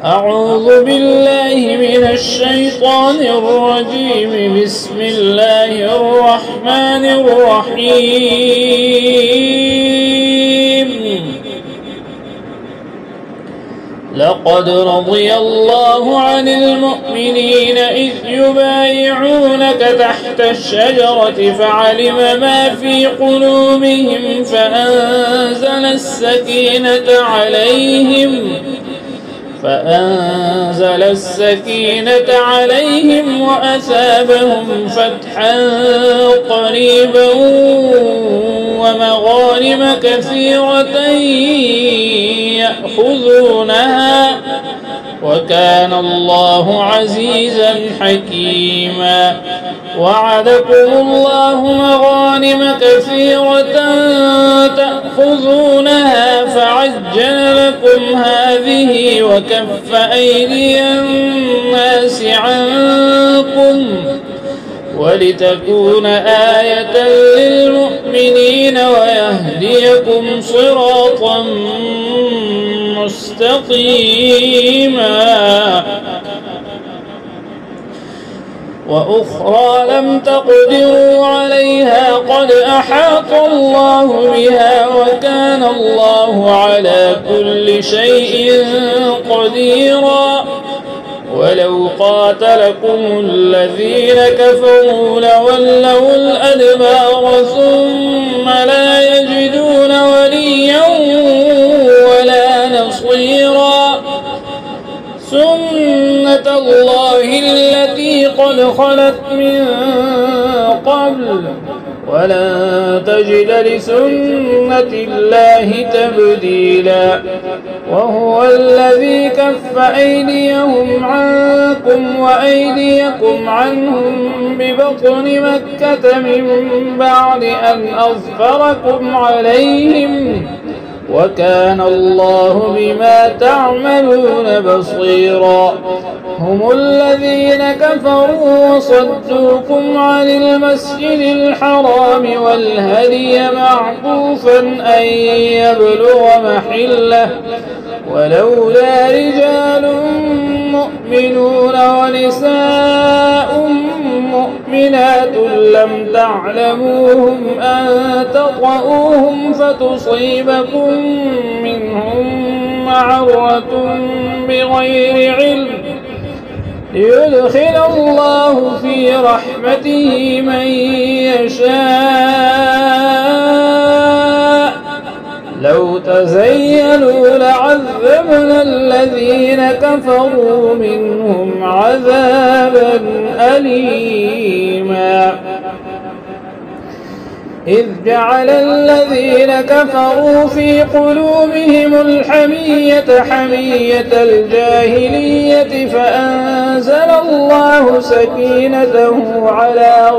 أعوذ بالله من الشيطان الرجيم. بسم الله الرحمن الرحيم. لقد رضي الله عن المؤمنين إذ يبايعونك تحت الشجرة فعلم ما في قلوبهم فأنزل السكينة عليهم وأثابهم فتحا قريبا ومغانم كثيرة يأخذونها وكان الله عزيزا حكيما. وعدكم الله مغانم كثيرة تأخذونها فعجل لكم هذه وكف أيدي الناس عنكم ولتكون آية للمؤمنين ويهديكم صراطا مستقيما. وأخرى لم تقدروا عليها قد أحاط الله بها وكان الله على كل شيء قديرا. ولو قاتلكم الذين كفروا لولوا الأدبار ثم لا يجدون وليا ولا نصيرا. سنة الله التي قد خلت من قبل ولن تجد لسنة الله تبديلا. وهو الذي كف أيديهم عنكم وأيديكم عنهم ببطن مكة من بعد أن أظفركم عليهم وكان الله بما تعملون بصيرا. هم الذين كفروا وصدوكم عن المسجد الحرام والهدي معكوفا أن يبلغ محله ولولا رجال مؤمنون ونساء مؤمنات لم تعلموهم أن تطؤوهم فتصيبكم منهم معرة بغير علم ليدخل الله في رحمته من يشاء. لو تزيلوا لعذبنا الذين كفروا منهم عذابا أليما. إذ جعل الذين كفروا في قلوبهم الحمية حمية الجاهلية فأنزل الله سكينته على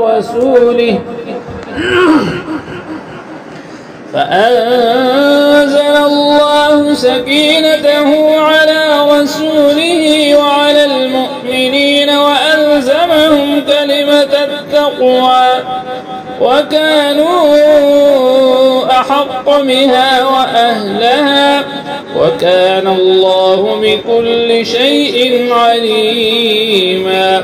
رسوله وعلى المؤمنين وألزمهم كلمة التقوى وكانوا أحق بها وأهلها وكان الله بكل شيء عليما.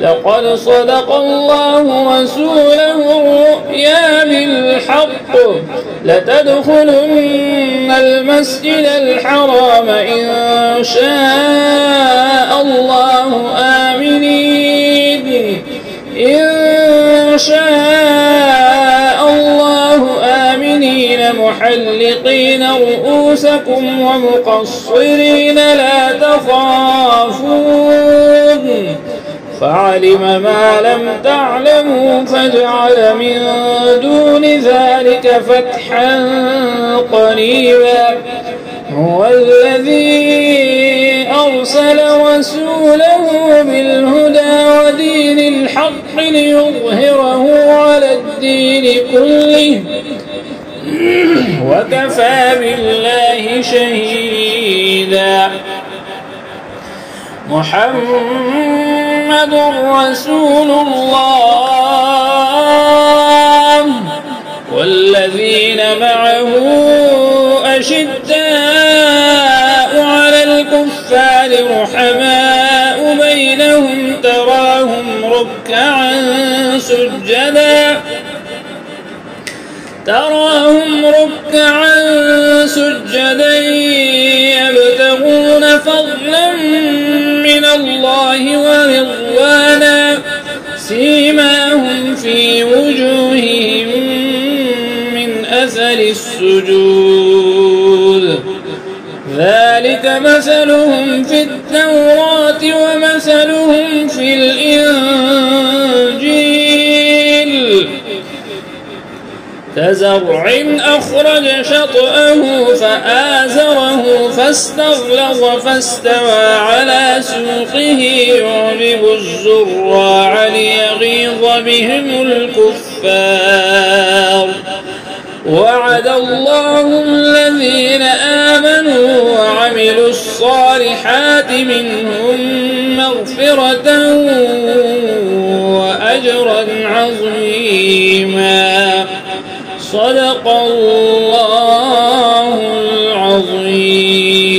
لقد صدق الله رسوله الرؤيا بالحق لتدخلن المسجد الحرام إن شاء الله آمنين محلقين رؤوسكم ومقصرين لا تخافون فعلم ما لم تعلموا فجعل من دون ذلك فتحا قريبا. هو الذي أرسل رسوله بالهدى ودين الحق ليظهره على الدين كله وكفى بالله شهيدا. محمد رسول الله والذين معه أشداء على الكفار والكفار رحماء بينهم تراهم ركعا سجدا يبتغون فضلا من الله ورضوانا سيماهم في وجوههم من أثر السجود ذلك مثلهم في التوراة ومثلهم في الإنجيل كزرع أخرج شطأه فآزره فاستغلظ فاستوى على سوقه يعجب الزراع ليغيظ بهم الكفار وعد الله الذين آمنوا وعملوا الصالحات منهم مغفرة وأجرا عظيما صدق الله العظيم.